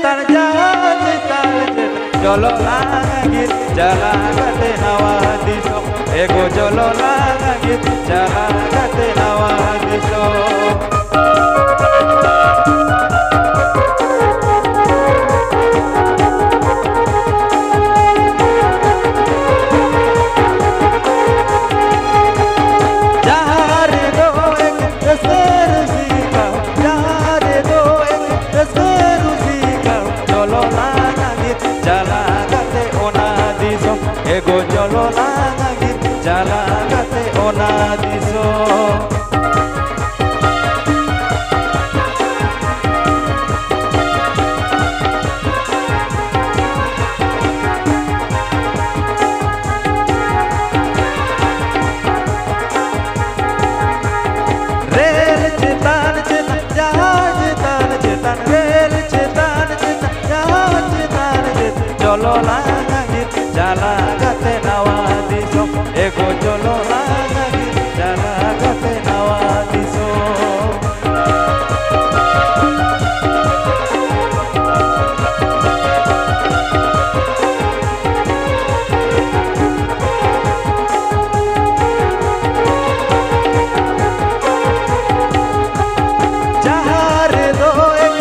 chetan jolo langit jalan kate nawa disom ego jolo langit jalan kate nawa disom. Ego jolo langit jalan kate ona disom. Rel cetan cetan jalan cetan cetan rel cetan cetan jalan cetan cetan jolo langit jalan kate nawa disom ego jolo langit jalan kate nawa disom. Jahare do ek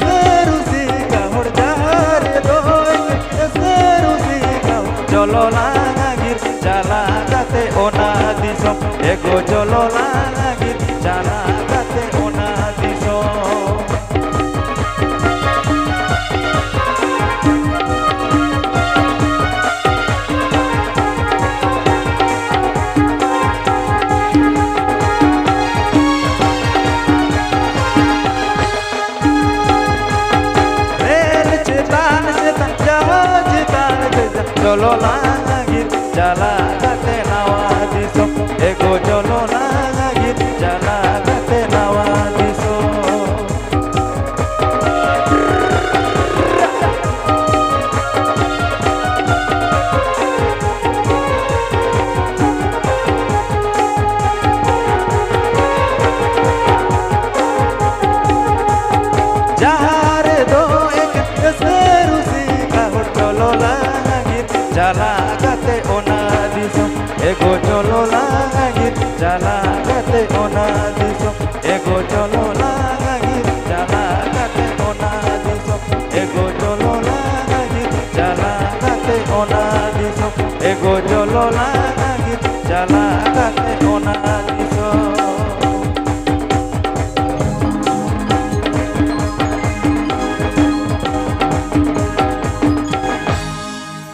seru sika hor jahare do ek seru sika jolo langit jalan kate ona disom ego jolo langit jalan kate ona disom. Rel cetan cetan jalan cetan cetan jolo langit jalan kate nawa disom ego jolo langit jalan kate nawa disom. Jahare do ek seru sika hor jolo langit jalan kate ona disom ego jolo langit jalan kate ona disom ego jolo langit jalan kate ona disom ego jolo langit jalan kate ona disom ego jolo langit jalan kate ona disom.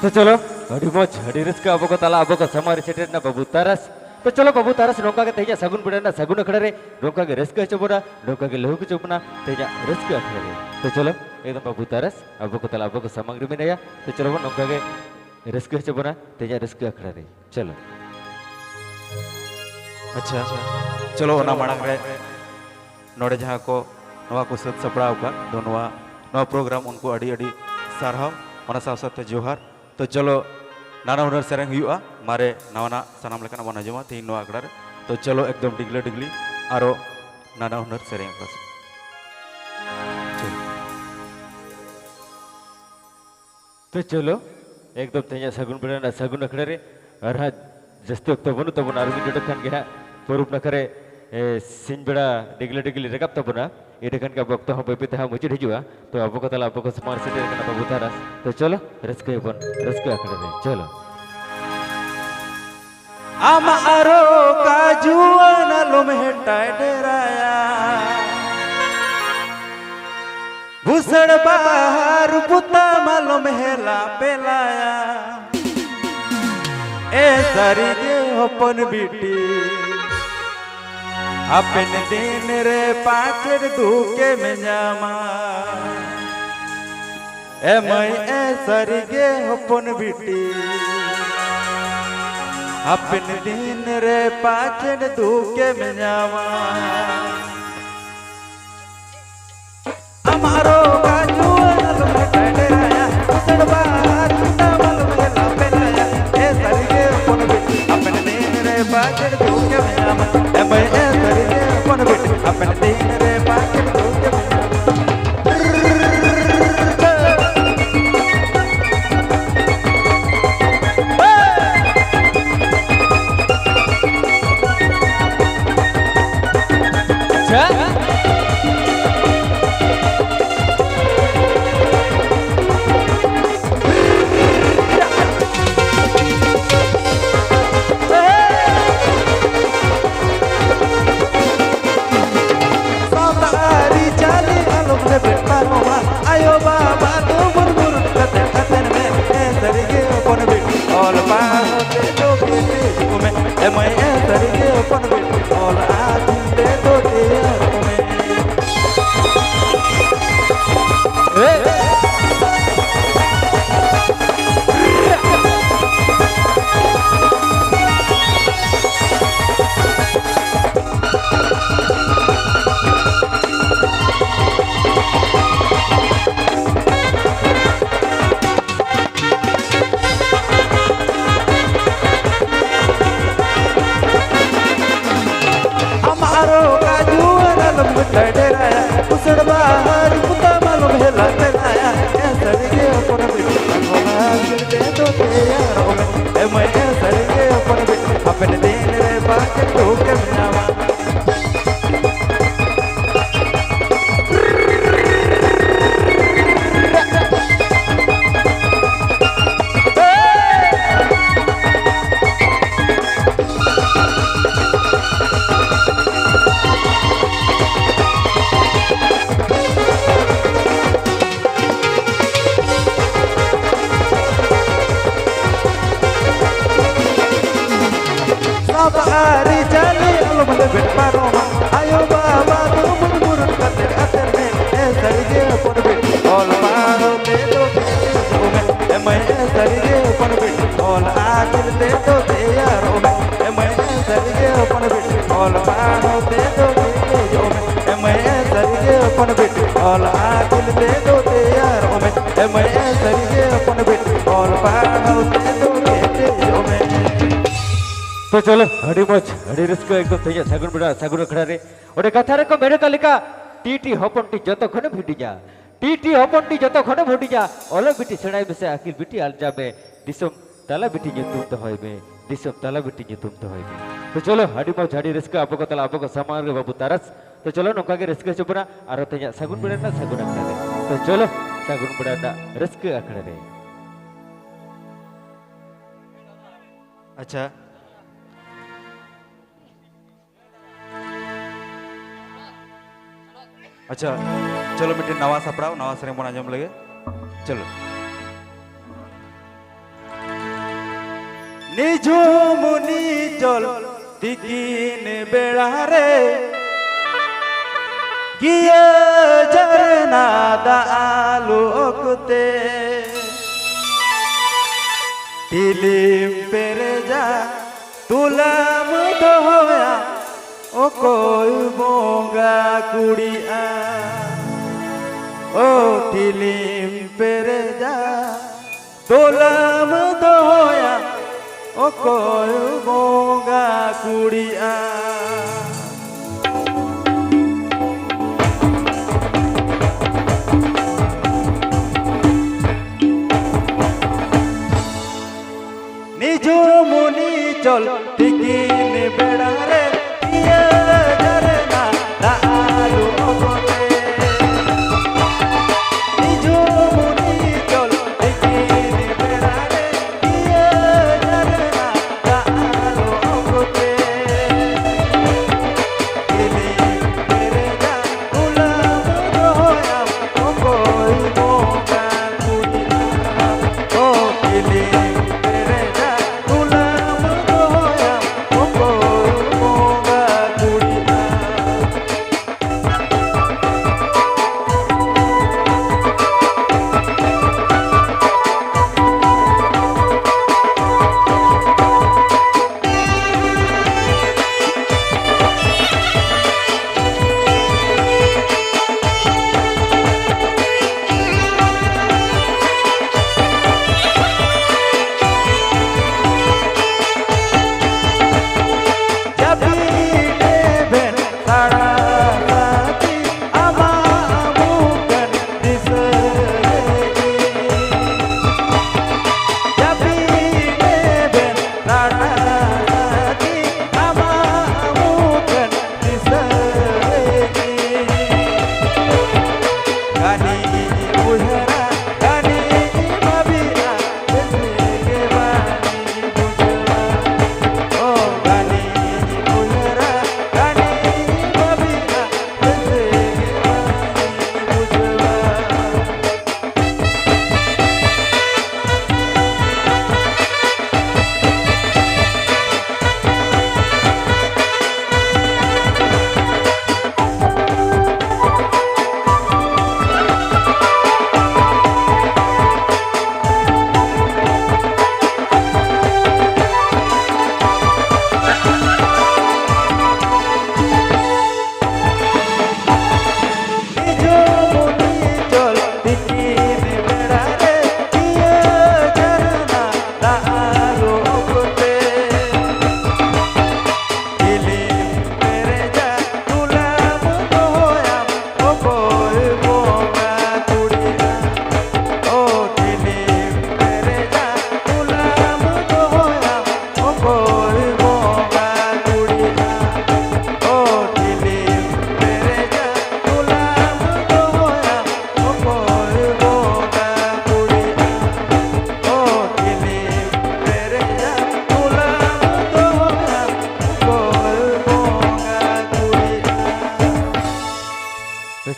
तो चलो अड़ी मोच अड़ी risk अब को तला अब को समारी सेटेड ना बाबू तारस तो चलो बाबू तारस नौका के तेजा सगुन बिडना सगुन अखड़े रे नौका के रिस्क चबोना नौका के लहू के चुपना तेजा रिस्क अखड़े रे तो चलो एकदम बाबू तारस अब को तला अब को सामग्री में नया तो चलो वो नौका के रिस्क चबोना तेजा रिस्क अखड़े रे चलो. अच्छा चलो ओना मांग रे नोड़े जहाँ को नवा को सत सपड़ाव का दोनों नवा प्रोग्राम उनको अड़ी अड़ी सारहाव ओना साथ जोहार. तो चलो नाना हुनर सेरेंग हुआ मारे नवाना सनाम लेकना बना जमा तीन नो आकड़ा रे तो चलो एकदम डिगले डिगली आरो नाना हुनर सेरेंग पास. तो चलो एकदम तेजा सगुन बिडना सगुन अखड़े रे अरहा जस्ती वक्त बनु तबना आरमी जडखान के स्वरूप नखरे सिंह बेड़ा डिगले डिगली रकाब तबना इडेखान का वक्त हम बेबी हाँ मुझे हिजुआ तो अब को तला अब को स्मार्ट सिटी करना बाबू तारस तो चलो रस्के बन रस्के अखड़े रे चलो. आमारो काजुआन लोम हेटाय डेराया भूसड़ बाहर पुता मालूम हेला पेलाया ए सारी गे अपन बीटी अपन दिन रे पाचड़ धूके में जामा ए मई ए सारी गे अपन बीटी अपन दिन रे पाचड़ धूके में जामा हमारो काजू अलम डराया सड़बार तमल मेला पेलाया ए सारी गे अपन बीटी अपन दिन रे पाचड़ धूके में जामा ए मई ए सारी गे अपन बीटी अपन दिन रे पाचड़ धूके में Jama all about the doke am I answer upon it all I the doke Hari jali alam lebet paroma ayo baba tu murmur kate aterne sarige ponbet all maro te to ome emai sarige ponbet all atil te to yar ome emai sarige ponbet all maro te to ome emai sarige ponbet all atil te to yar ome emai sarige ponbet all maro te to ome तो चलो हड़ी मज हड़ी रस्को एकदम थई जा सागुन बड़ा सागुन खड़ा रे ओडे कथा रे को मेरे कलिका टीटी हपनटी जतो खने भिडी जा टीटी हपनटी जतो खने भिडी जा ओले बिटी सेणाई बेसे आकिल बिटी आल जाबे दिसम ताला बिटी जेतुम तो होइबे दिसम ताला बिटी जेतुम तो होइबे तो चलो हड़ी मज हड़ी रस्को आपको तला आपको सामान रे बाबू तारस तो चलो नोका के रस्को चुपरा आरो थई जा सागुन बड़ा ना सागुन खड़ा रे तो चलो सागुन बड़ा ना रस्को खड़ा रे अच्छा अच्छा चलो बेटे नवा सपड़ाओ नवा सरे मन आजम लगे चलो निझुमुनि चल तिकिन बेड़ा रे गिया झरना दालुकते तिलिम पेरेजा तुलाम दोया ओ कोई मोंगा कुड़िया ओ टिलिम पेरेजा तोलम दोया ओ कोई मोंगा कुड़िया निजो मुनि चल तिकिन बेड़ा रे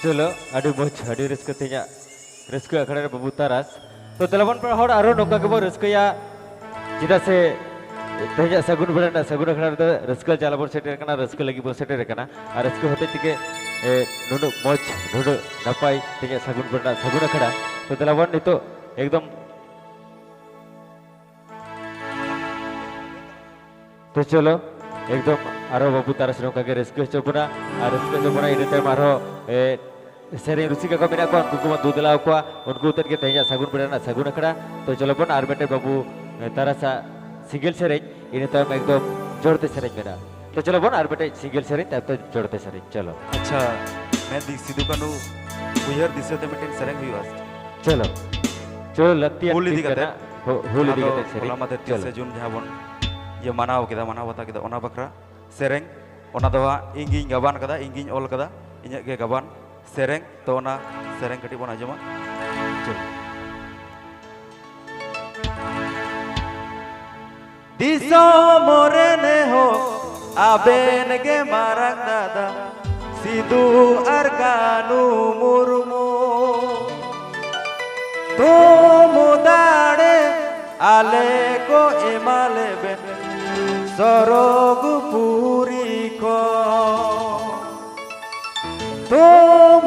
चलो अड़ी मोच अड़ी रस्क तेजा रस्क अखड़ा रे बाबू तारास तो तेलाबन पर हर आरो नोका के बो रस्कया चिदा से तेजा सगुन बड़ा सगुन अखड़ा रे रस्क चालाबन सेटर कना रस्क लगी बो सेटर कना आ रस्क होते तिके नुनु मोच नुनु नपाई तेजा सगुन बड़ा सगुन अखड़ा तो तेलाबन नितो एकदम तो चलो एकदम आरो बाबू तारास नोका के रस्क चोपना आ रस्क चोपना इनते मारो सेरे रुसिका को मेरा को उनको को दूधला को उनको उतर के तेजा सगुन बड़ा सगुन अखड़ा तो चलो बन आर बेटे बाबू तारासा सिंगल सेरेज इन्हें तो एकदम जोड़ते सेरेज मेरा तो चलो बन आर बेटे सिंगल सेरेज तब तो जोड़ते सेरेज चलो अच्छा मैं सिद्धू कानू उयहर दिसे ते मिटिंग सेरेंग हुई वास चलो चलो लत्ती होली दिगते होली दिगते सेरेज होला मते 30 जून जहां बन ये मनाव केदा मनाव बता केदा ओना बकरा सेरेंग ओना दवा इंगिन गबान कदा इंगिन ओल कदा इᱧ गे गबान सेरेंग तो ओना सेरेंग कटी बन आजमा चलो दिसो मोरे ने हो आबेन गे मारंग दादा सिद्धू आर कानू मुर्मू तो मुदाड़े आले को एमाले बेन सरोग पूरी को तो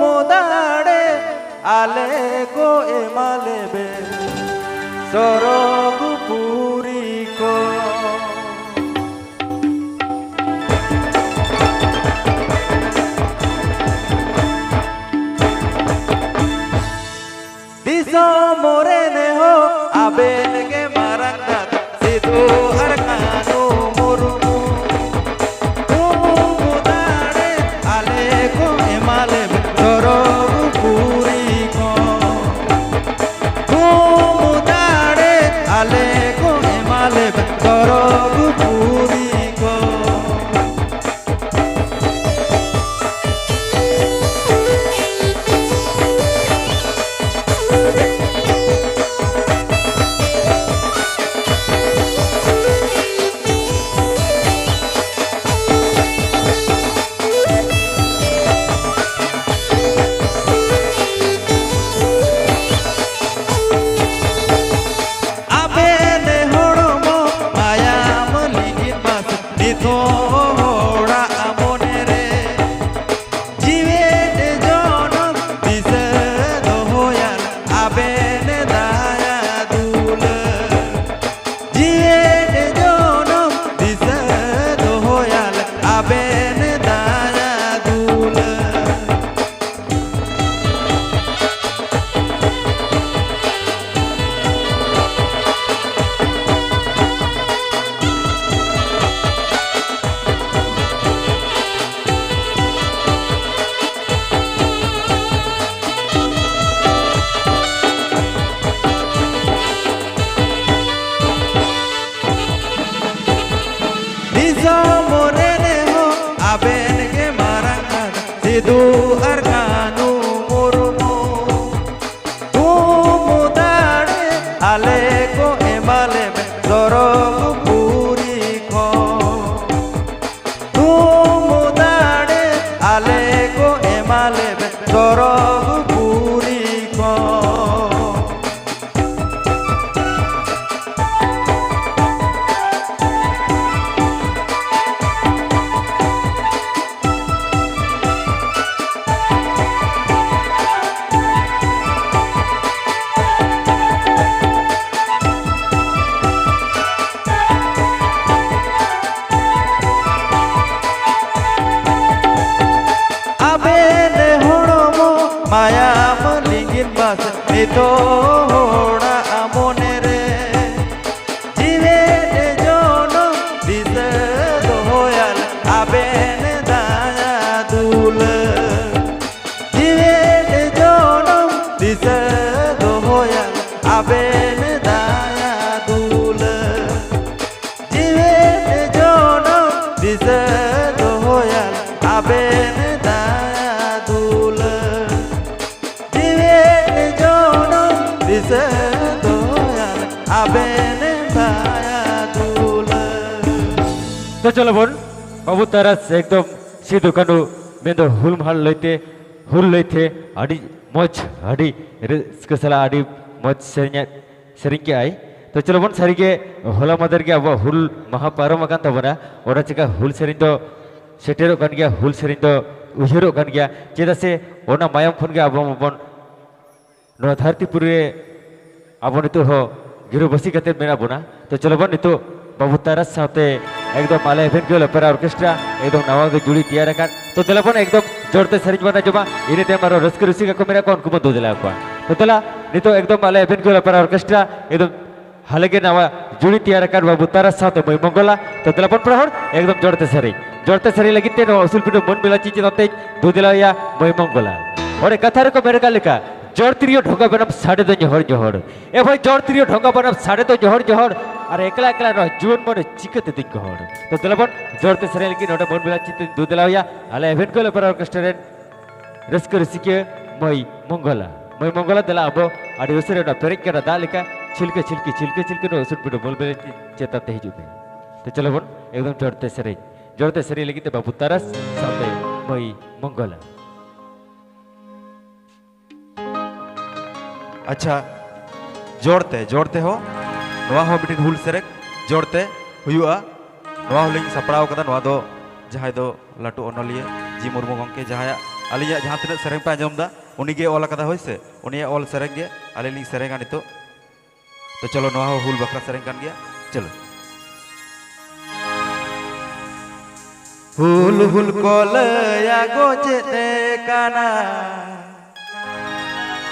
मुदाड़े आले को एमाले बेन सरोग पूरी को दिसो मोरे ने हो आबेन के मारंग दादा सिद्धू आर कानू मुर्मू तू मुदाड़े आले को एमाले सरोग पूरी को तू मुदाड़े आले को एमाले सरोग पूरी को सिद्धू आर कानू मुर्मू तू मुदाड़े आले को एमाले में सरोग पूरी को तू मुदाड़े आले को एमाले में सरोग पूरी को मायाम लिंगिन बास नितो होड़ा आमोने रे जीवे ने जोनो दिसे दोयाल आबेन दाया दूल जीवे ने जोनो दिसे दोयाल आबेन दाया दूल जीवे ने जोनो दिसे दोयाल आबेन दाया दूल दिसे दोयाल आबेन दाया दूल तो चलो बोन बाबू तारास एकदम सिद्धू कानू मेंदो हुलमहाल लैते हुल लेते आदि मौज आदि रिस्कसला आदि मौज सेरिंग के आई तो चलो बन सारी के होला मदर के अब हुल महापारम अकान तबना और चिका हुल सेरिंग तो सेटेरो कन गया हुल सेरिंग तो उहिरो कन गया चेदा से ओना मायम खन के अब बन नो धरतीपुरी अब नितो हो गिरो बसी कते मेना बुना तो चलो बन नितो बाबू तारस साथे एकदम माला इवेंट के ओपेरा ऑर्केस्ट्रा एकदम नवा के जुड़ी तैयार कर तो चलो बन एकदम जोरते सरिज बना जमा इने ते मारो रस्क रसिका को मेरा कौन कुम दो दिला को तो तला नितो एकदम माला इवेंट के ओपेरा ऑर्केस्ट्रा एकदम हालके नवा जुड़ी तैयार कर बाबू तारस साथे मई मंगला तो तला बन प्रहर एकदम जोरते सरी लगी ते असुल पिटो मन मिला चीज नते दो दिला या मई मंगला और कथा रे को मेरे का लिखा जोड़तिरियो ढोंगा बनब साढ़े दो जोहर जोहर ए भाई जोड़तिरियो ढोंगा बनब साढ़े दो जोहर जोहर और एकला एकला रह जीवन मन चिकते दिन कहर तो दलबन जोड़ते सरे लगी नोटे मन मिला चित दो दिलाया आले इवेंट को पर ऑर्केस्ट्रा रस्क रसिके मई मंगला दला अब आडि उसरे ना पेरिक के दालिका छिलके नो सुन पिटो बोल बे चेताते हिजुबे तो चलो बन एकदम जोड़ते सरे लगी ते बाबू तारस साथे मई मंगला अच्छा जोड़ते हो नवा हो बिटिन हुल सेरेक जोड़ते हुआ नवा हुलिंग सपड़ाव कदा नवा दो जहां दो लाटू ओनलिए जी मुर्मू गंके जहां आलिया जहां तिना सेरेंग पे आंजमदा उनीगे ओल कदा होइसे उनी ओल सेरेंग गे आले लिंग सेरेंगा नितो तो चलो नवा हुल बकरा सेरेंग कान गया चलो हुल कोल या गोचे काना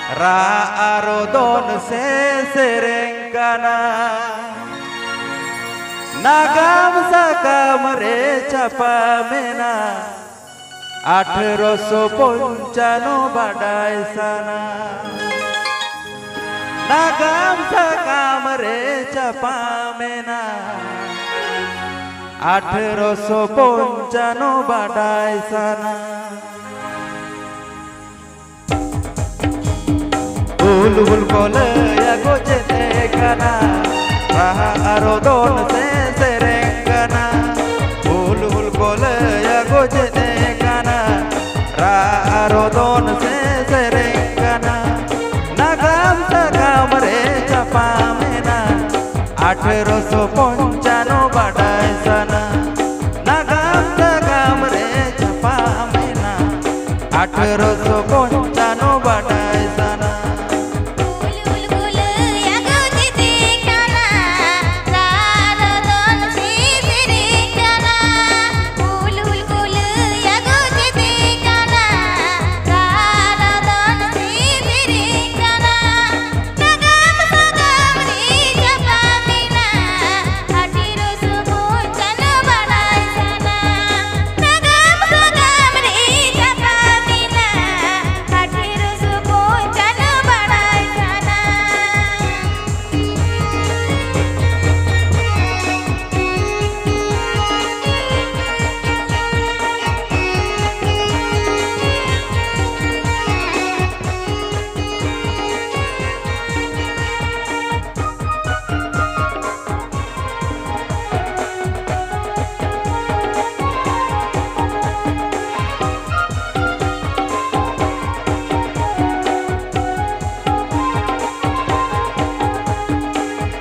रा आरो दोन से सेरेंगाना नागाम साकाम रे चपा मेना 1895 बाडाय साना नागाम साकाम रे चपा मेना 1895 बाडाय साना हुल कोल या गोचे काना राहा आरो दोन से सेरेंगाना हुल कोल या गोचे काना राहा आरो दोन से सेरेंगाना नागाम साकाम रे चपा मेना 1895 बाडाय साना नागाम साकाम रे चपा मेना 1895 बाडाय साना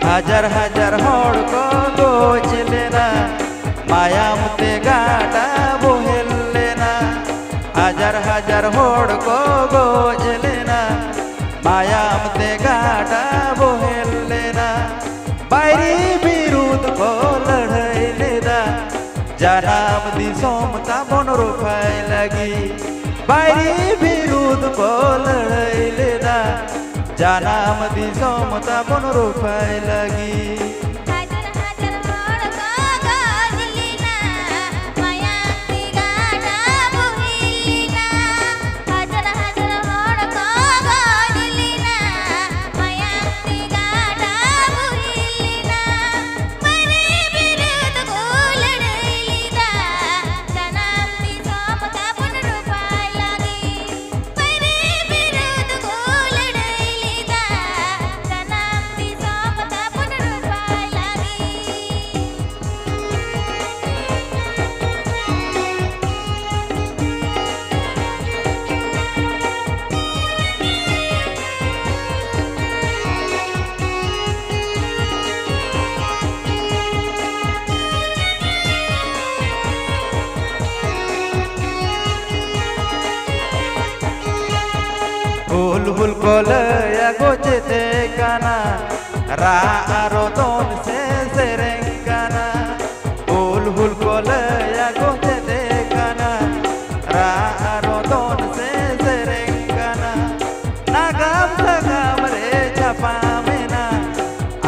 हजार हजार होड़ को गोच लेना मायाम ते गाड़ा बोहेल लेना हजार हजार होड़ को गोच लेना मायाम ते गाड़ा बोहेल लेना बायरी विरुद्ध को लड़ाई लेना जनाम दिसोम ता बन रुखाई लगी बायरी विरुद्ध को लड़ाई लेना जनाम दिसोम ता बन रुखाई लगी हुल कोलया गोचेते काना रा आरो दोन से सेरेंग काना हुल कोलया गोचेते काना रा आरो दोन से सेरेंग काना नागाम सगाम रे छापा मेना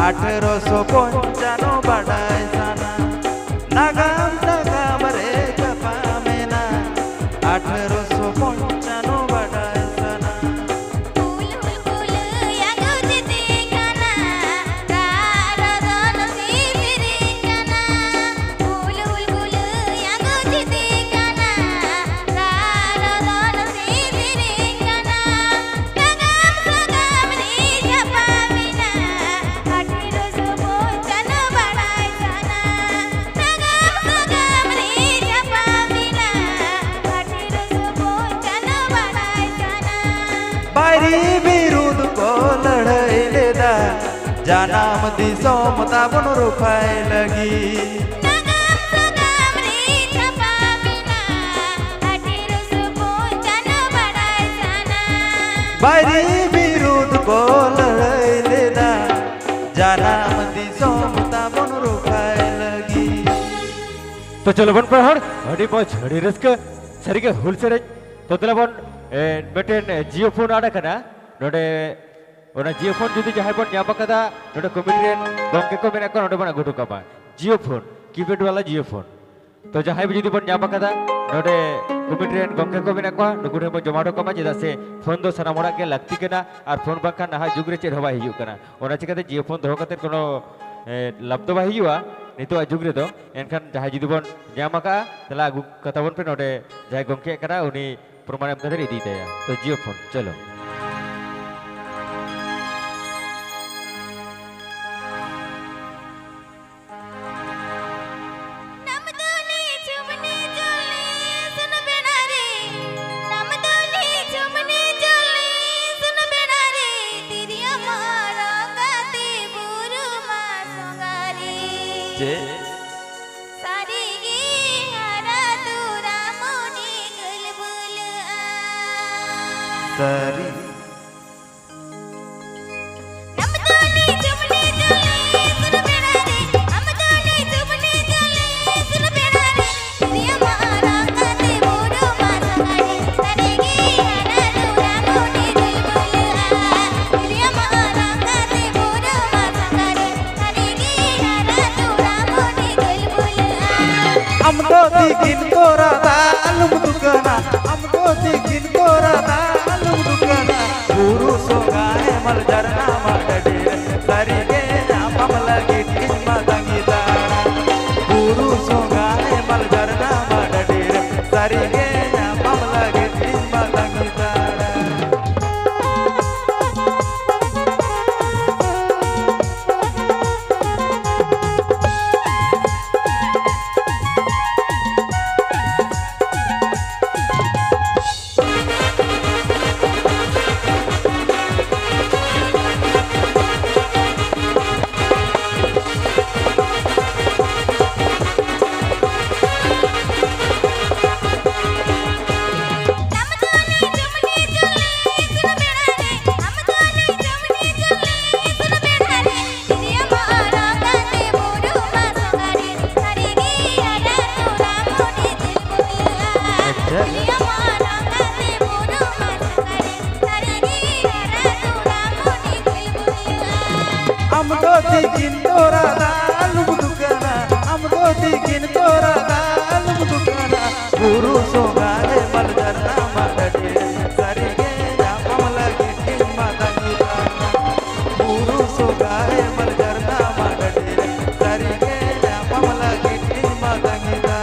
1855 बाडाय साना नागाम सगाम रे छापा मेना 1855 बाडाय साना हुल हुल कोलया गोचेते काना रा आरो दोन से सेरेंग काना हुल हुल कोलया गोचेते काना रा आरो दोन से सेरेंग काना नागाम सगाम रे छापा मेना 1855 बाडाय साना नागाम सगाम रे छापा मेना 1855 बाडाय साना बायरी विरुद्ध को लड़ाई लेदा जानाम दिसोम ताबन रुफाय लगी नागाम सगाम रे छापा मेना 1855 बाडाय साना बायरी विरुद्ध को लड़ाई लेदा जानाम दिसोम ताबन रुफाय लगी तो चलो बन पढ़ हड़ी मौज हड़ी रस्क सरिगे हुल सेरेज तो तला बन बेटेन जियो फोन आड़ा कना नोडे ओना जियो फोन जुदी जहाय बन ᱧᱟᱢ ᱟᱠᱟᱫᱟ नोडे कमिटियन गंके को मेना को नोडे बन अगुटो कामा जियो फोन कीपैड वाला जियो फोन तो जहाय भी जुदी बन ᱧᱟᱢ ᱟᱠᱟᱫᱟ नोडे कमिटियन गंके को मेना को नुकुर हेमो जमाडो कामा जेदा से फोन दो सारा मोड़ा के लगती कना और फोन बाखा नहा जुग रे चेर हवा हिजु कना ओना चिकाते जियो फोन दोहो कते कोनो लाभ दो बा हिजुआ नितो जुग रे दो एनखान जहाय जुदी बन ᱧᱟᱢ ᱟᱠᱟᱫᱟ तला अगु कथा बन पे नोडे जहाय गंके कना उनी प्रमाण एम कते इदी दया तो जियो फोन चलो नमदोली चुमनी चोली सुन बेना रे नमदोली चुमनी चोली सुन बेना रे तिरिया मारा गाते बुरु मा संगारी जे सारी गी हरा तुरा मोनी गुलबुल सरी नमदोली चुमनी चोली सुन बेना रे नमदोली चुमनी चोली सुन बेना रे तिरिया मारा गाते बुरु मा संगारी सारी गी हरा तुरा मोनी गुलबुल तिरिया मारा गाते बुरु मा संगारी सारी गी हरा तुरा Moni गुलबुल amdo digin kora dalum dukana amdo digin kora dalum dukana guru songae mal jarna madade sarige apam lagi tisma dangita guru songae mal jarna madade sarige apam lagi tisma dangita नमदोली चुमनी चोली सुन बेना रे नमदोली चुमनी चोली सुन बेना रे तिरिया मारा गाते बुरु मा संगारी सारी गी हरा तुरा मोनी गुलबुल तिरिया मारा गाते बुरु मा संगारी सारी गी हरा तुरा Moni गुलबुल amdo digin kora dalum dukana amdo digin kora dalum dukana guru songae mal jarna madade sarige apam lagi tisma dangita guru songae mal jarna madade sarige apam lagi tisma dangita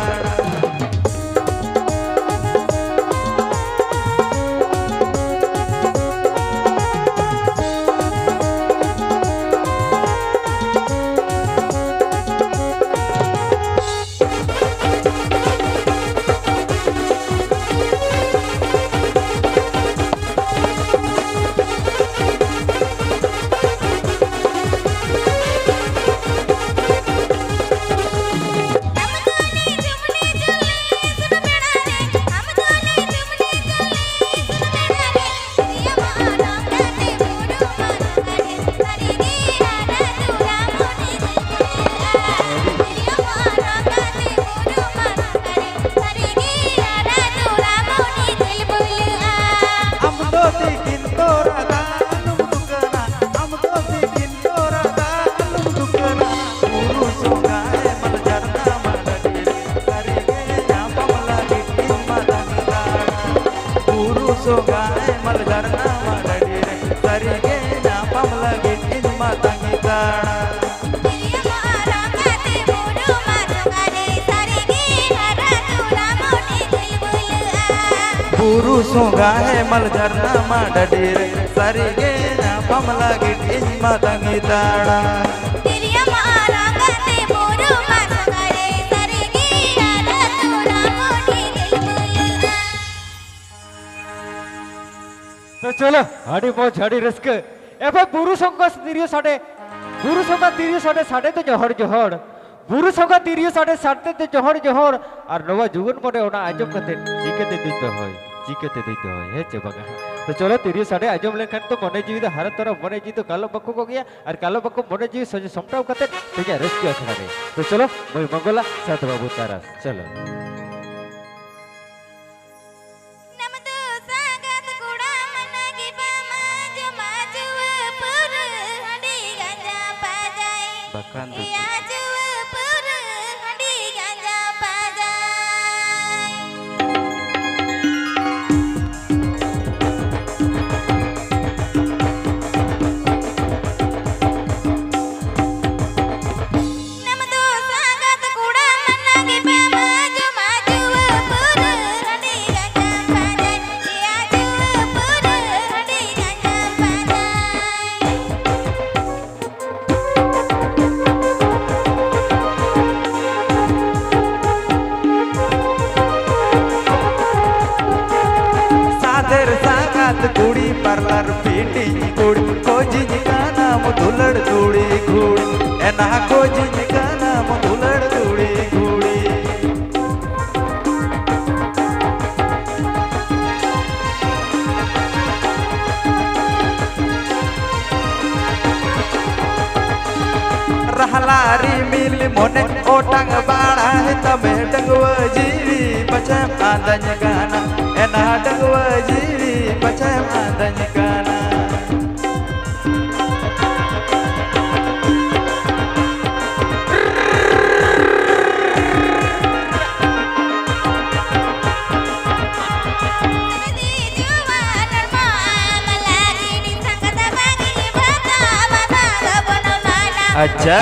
mal jarna ma dadire sarige nyapam lagi inma tangi tana buru sunga he mal jarna ma dadire sarige nyapam lagi inma tangi tana तो चलो हाड़ी मौज हाड़ी rusk एफे बुरु संगा तिरियो साडे तो जोहर जोहर बुरु संगा तिरियो साडे तो जोहर जोहर और नवा जुगन मने ओना आजम कते चिकेते दिते होय हे चे बगा तो चलो तिरियो साडे आजम लेखन तो मने जीवी द हर तरह मने जी तो कालो बक्को को गया और कालो बक्को मने जीवी सजे समटाव कते तेजा रस्क अखड़ा रे तो चलो मोय मंगला सात बाबू तारा चलो bahkan कुड़ी parlar piti कुड़ी खोजी का नाम धुलड़ धूड़ी घूड़ी एना खोजी का नाम धुलड़ धूड़ी घूड़ी रहलारी मिल मोने ओटंग बाड़ा है तबे डंगवा जीवी पछम आदन गाना एना डंगवा जीवी पछम आदन गाना अच्छा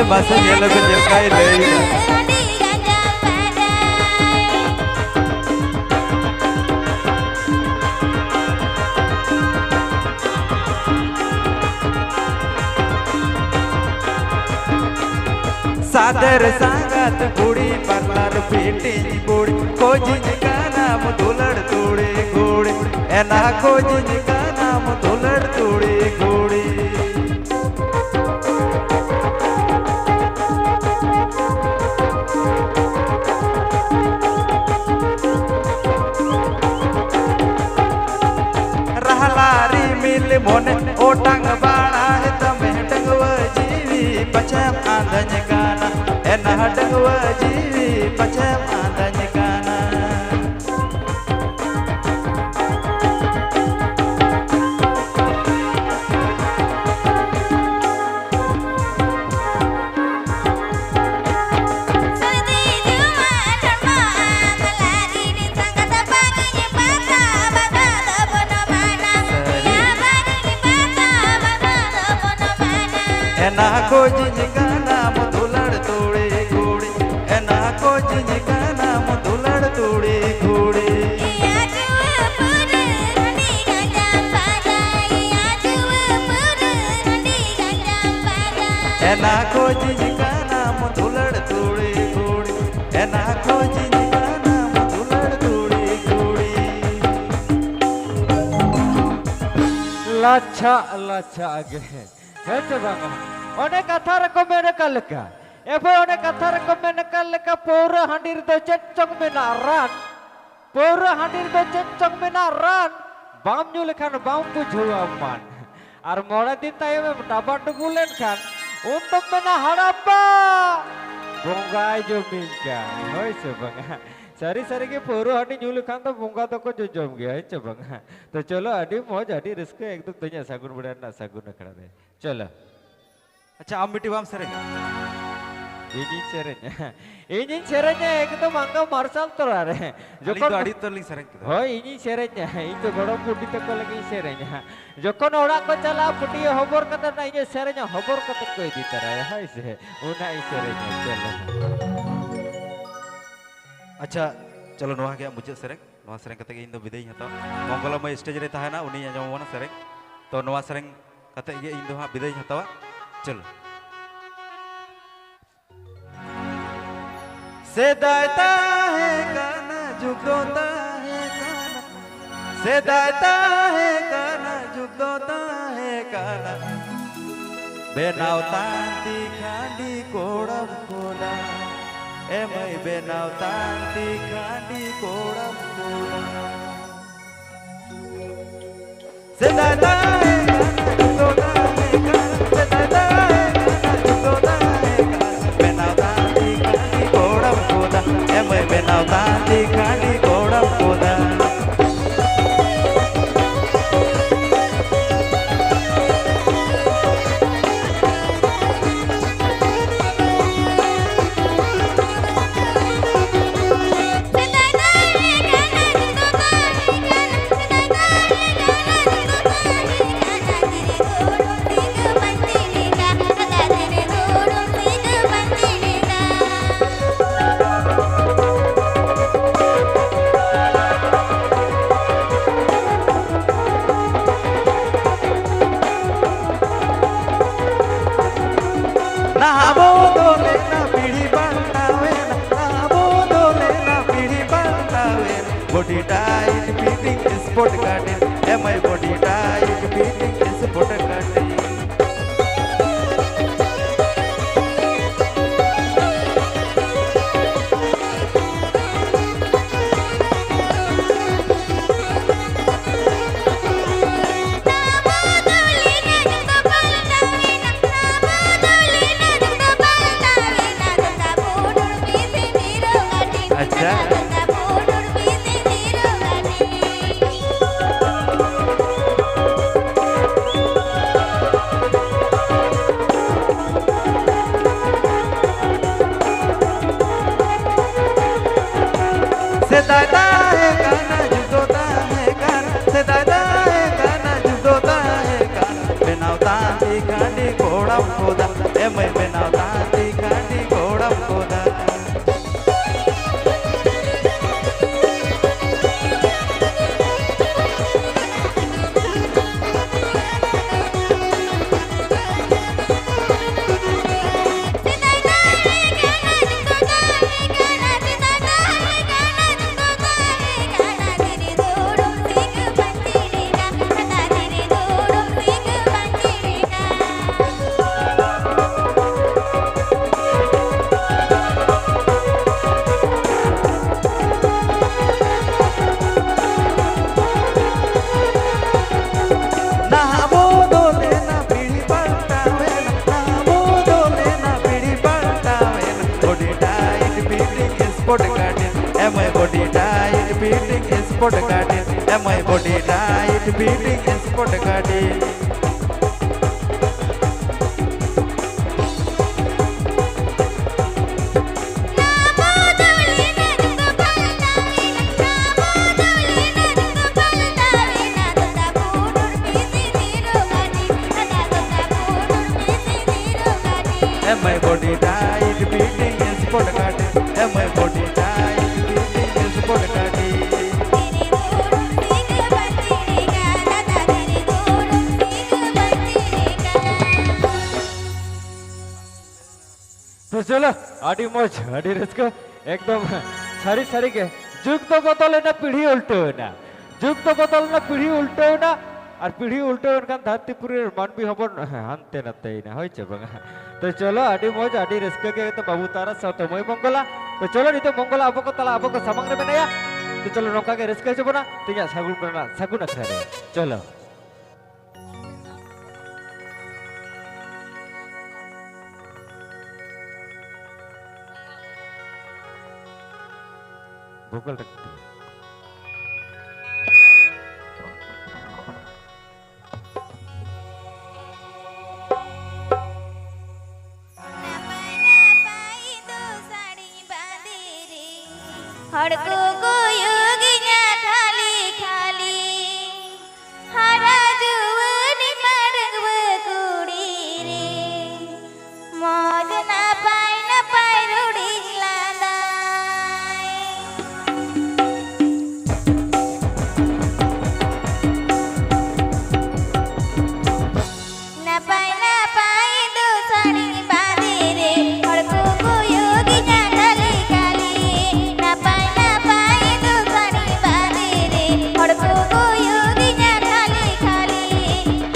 masih dia lebih jengkai lagi. सादर सांगत कुड़ी परलर पीटी कुड़ी खोजी का नाम धुलड़ तूड़ी घूड़ी एना खोजी का नाम धुलड़ तूड़ी घूड़ी रहलारी मिल मोने ओटंग बाड़ा है तमे डंगवा जीवी पछम आंदन गाना एना डंगवा जीवी पछम आंदन गाना एना खोजी का नाम धुलड़ तूड़ी घूड़ी एना खोजी का नाम धुलड़ तूड़ी घूड़ी एना खोजी का नाम धुलड़ तूड़ी घूड़ी एना खोजी का नाम धुलड़ तूड़ी घूड़ी लाचा लाचा आगे है तो बाबा ओने कथा रको मेरे कलका एफो ओने कथा रको मेरे कलका पौरा हांडीर दो चेचक में ना रान पौरा हांडीर दो चेचक में ना रान बाम न्यू लेखान बाम को झुआ मान और मोड़ा दिन ताये में डाबा डुगुलेन खान उन तो में ना Harappa bonggai jomin ka hoi se bang sari sari ke poro hadi nyul khan to bonga to ko jom gya hai che bang to cholo adi moj adi risk ekdom tanya sagun budan na sagun akhara re cholo अच्छा am miti bam sereng ini serenya ekdom angka marsal tora re jokon adi terling sereng kita hoi ini serenya itu godom pudi te ko lagi serenya jokon ora ko chala pudi hobor kata na ini serenya hobor kata ko idi tara hai se una i serenya cholo अच्छा चलो नोहा के मुझे सेरेंग नोहा सेरेंग कते इन दो विदेई हतो मंगला मय stage रे तहना उनी आजमवाना सेरेंग तो नोहा सेरेंग कते गे इन दो हा विदेई हतवा चलो सेदायता है गाना जुगदोता है गाना सेदायता है गाना जुगदोता है गाना बेनावता ती खांडी कोड़म कोड़ा emai benau tanti kandi koram koram sedai dai kana dai kana sedai dai kana dai kana benau tanti kandi koram koram emai benau tanti kandi koram koram body tight fitting sport garden my body tight fitting sport garden sedada hai kana judota hai kana sedada hai kana judota hai kana benau tanti kandi kodam koda emai benau tanti kandi kodam koda sport garden am I body tight beating sport garden am I body tight beating sport garden am I body tight beating sport garden am I body tight beating sport garden तो चलो आड़ी मौज आड़ी रस्को एकदम सारी सारी के जुग तो बदले ना पीढ़ी उल्टो ना जुग तो बदल ना पीढ़ी उल्टो ना और पीढ़ी उल्टो उनका धरतीपुरी मानवी हबन हानते नते ना होय छे बंगा तो चलो आड़ी मौज आड़ी रस्को के तो बाबू तारा साथ मय मंगला तो चलो नी तो मंगला अब को तला अब को सामंग रे बनाया तो चलो नौका के रस्को छबना तिया सागुन करना सागुन अखरा रे चलो ভোকালটা हड़को गोयोगिया खाली खाली हरा जुवनी मरगव कुड़ी रे मौज ना पाय रुड़ी लादाय ना पाय दो साड़ी बांधे रे हड़को गोयोगिया खाली खाली ना पाय दो साड़ी बांधे रे हड़को गोयोगिया खाली खाली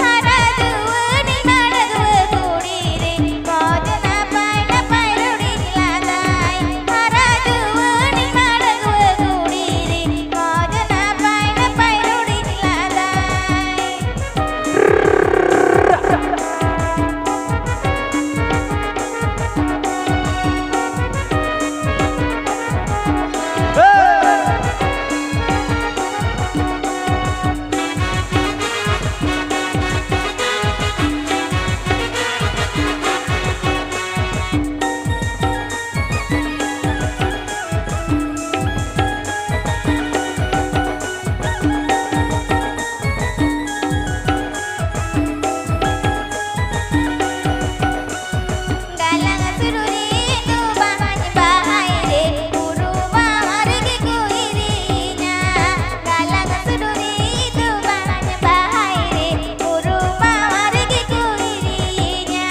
हरा जुवनी मरगव कुड़ी रे मौज ना पाय रुड़ी लादाय हरा जुवनी मरगव कुड़ी रे मौज ना पाय रुड़ी लादाय galang sururi tu bahan bahai re guru mawar ke kuirinya galang sururi tu bahan bahai re guru mawar ke kuirinya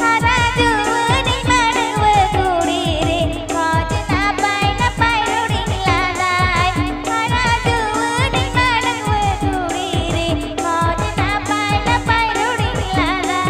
hara juwani madwe kudi re moj na pai rudi ladai hara juwani madwe kudi re moj na pai rudi ladai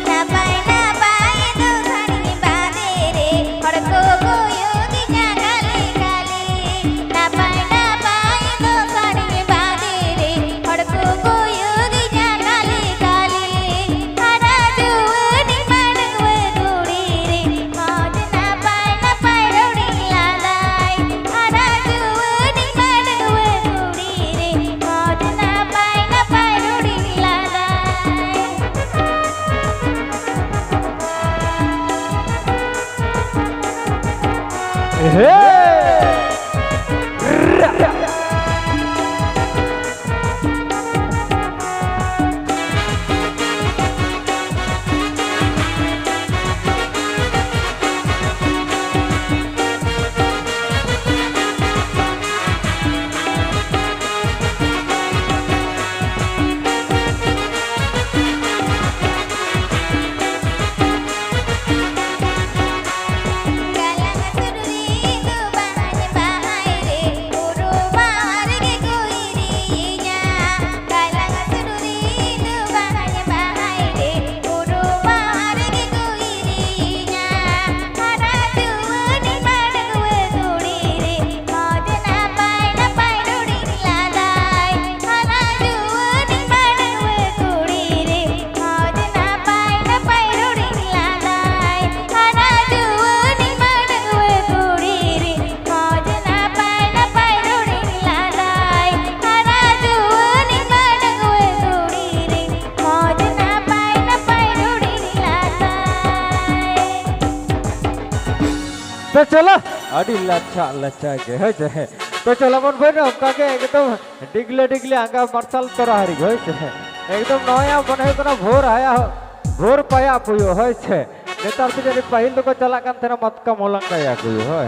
ना पाय दो साड़ी बांधे रे हड़को गोयोगिया खाली खाली ना पाय दो साड़ी बांधे रे हड़को गोयोगिया खाली खाली हरा जुवनी मरगव कुड़ी रे मौज ना पाय रुड़ी लादाय हरा जुवनी मरगव कुड़ी रे मौज ना पाय रुड़ी लादाय galang sururi tu bahan bahai re guru mawar ke kuirinya galang sururi tu bahan bahai re guru mawar ke kuirinya hara juwani madwe kudi re moj na pai rudi ladai hara juwani madwe kudi re moj na pai rudi ladai hara juwani madwe kudi re moj na pai rudi ladai hara juwani madwe kudi re moj na pai rudi ladai तो चलो अड़ी लच्छा लच्छा के है जे तो चलो मन भाई हमका के एकदम डिगले डिगले आंगा मार्शल तोरा हरी होय छे एकदम नया बने कोना भोर आया भोर पाया पुयो होय छे नेतार से जरी पहिल तो को चला कान तेरा मत का मोलंगा या कुयो होय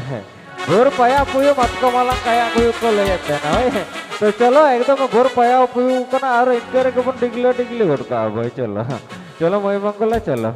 भोर पाया पुयो मत का मोलंगा या कुयो को ले जाते ना होय तो चलो एकदम भोर पाया पुयो कोना और इनके के बन डिगले डिगले होड़का भाई चलो चलो मई मंगला चलो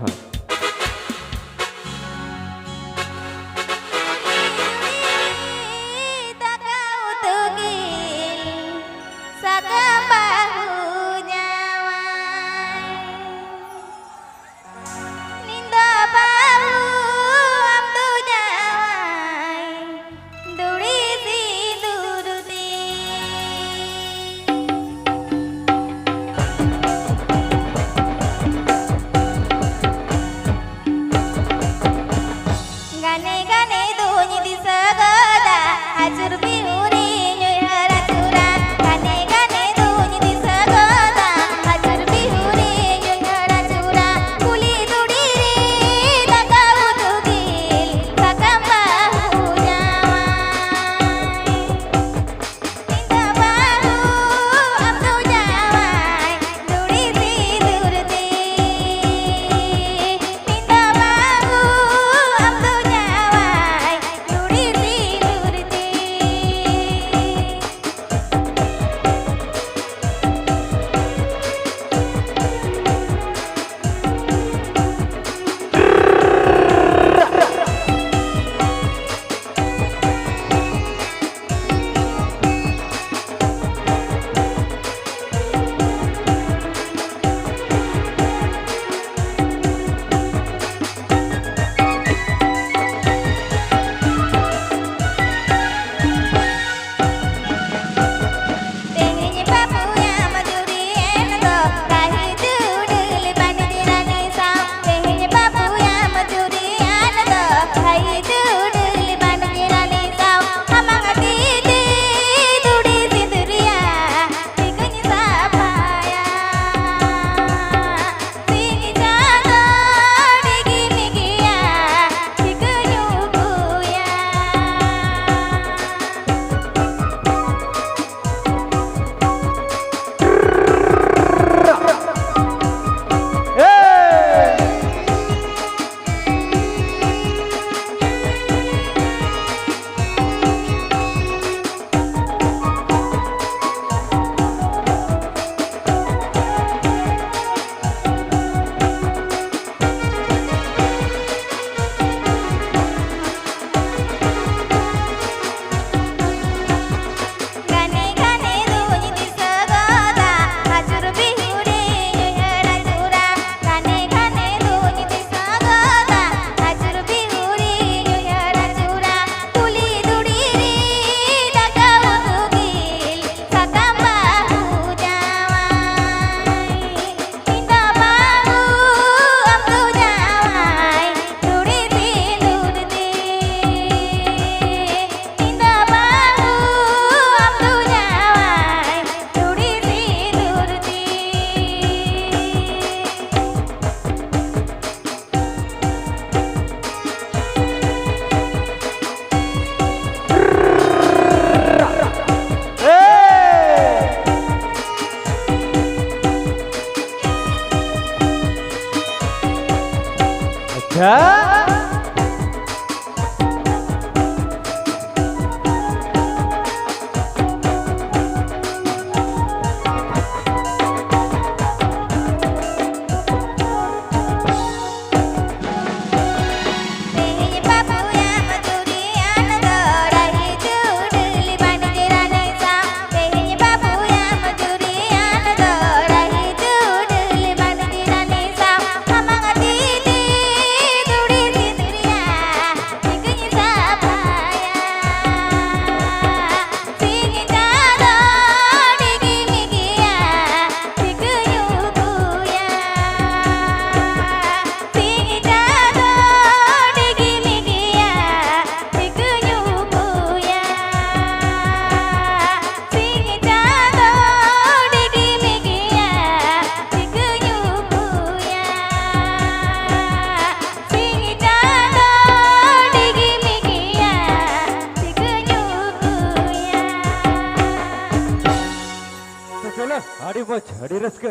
अड़ी मच अड़ी रस्क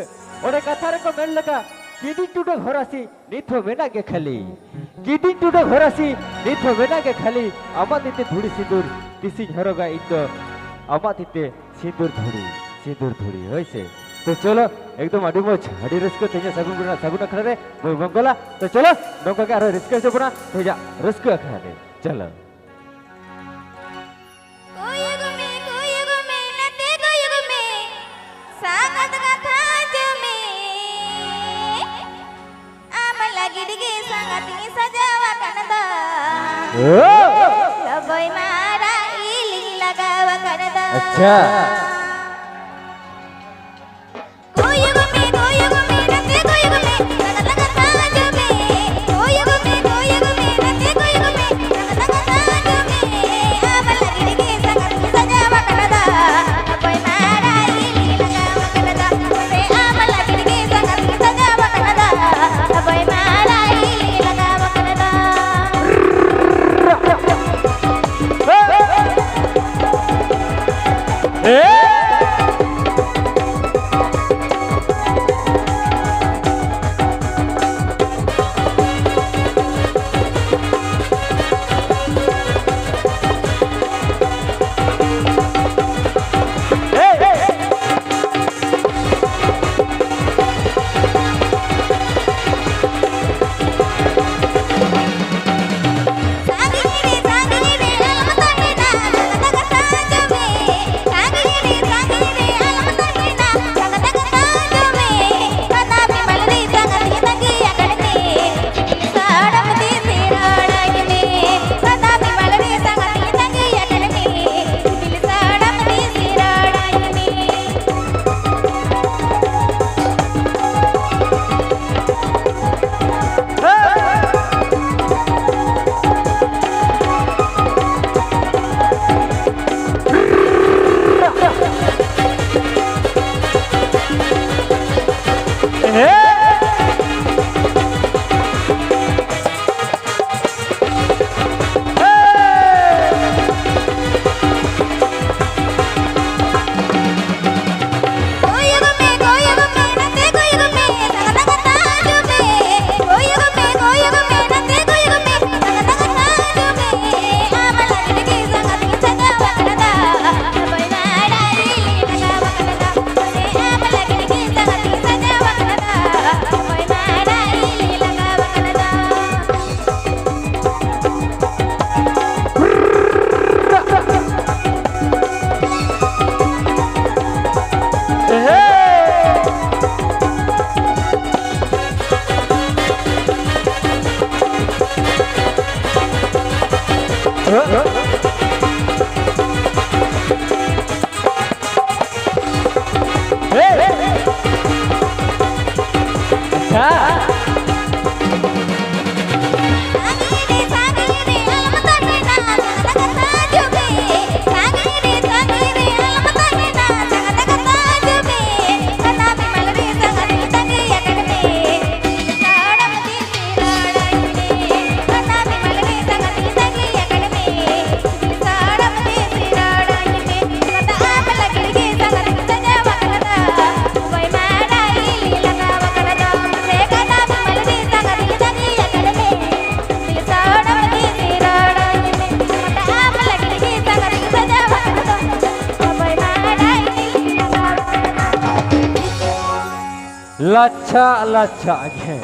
ओडे कथा रे को मेल लगा किदिन टुडो घरासी निथो मेना के खाली किदिन टुडो घरासी निथो मेना के खाली अमादिते धुड़ी सिंदूर तिसी झरगा इतो अमादिते सिंदूर धुड़ी होइसे तो चलो एकदम अड़ी मच अड़ी रस्क तेजा सगुन अखड़ा रे मंगला तो चलो नौका के आरो रस्क से बना तेजा रस्क अखड़ा रे चलो कोयुग में नते कोयुग में सांगत कथा जमे आमला गिडगे सांगती सजावा कनदा लबई मारा इली लगावा कनदा अच्छा कोयुग में नते कोयुग में सांगत कथा जमे कोयुग में नते कोयुग में सांगत कथा जमे आमला गिडगे सांगती सजावा कनदा लबई मारा इली लगावा कनदा से आमला गिडगे सांगती सजावा कनदा लबई मारा इली लगावा कनदा लच्छा लच्छा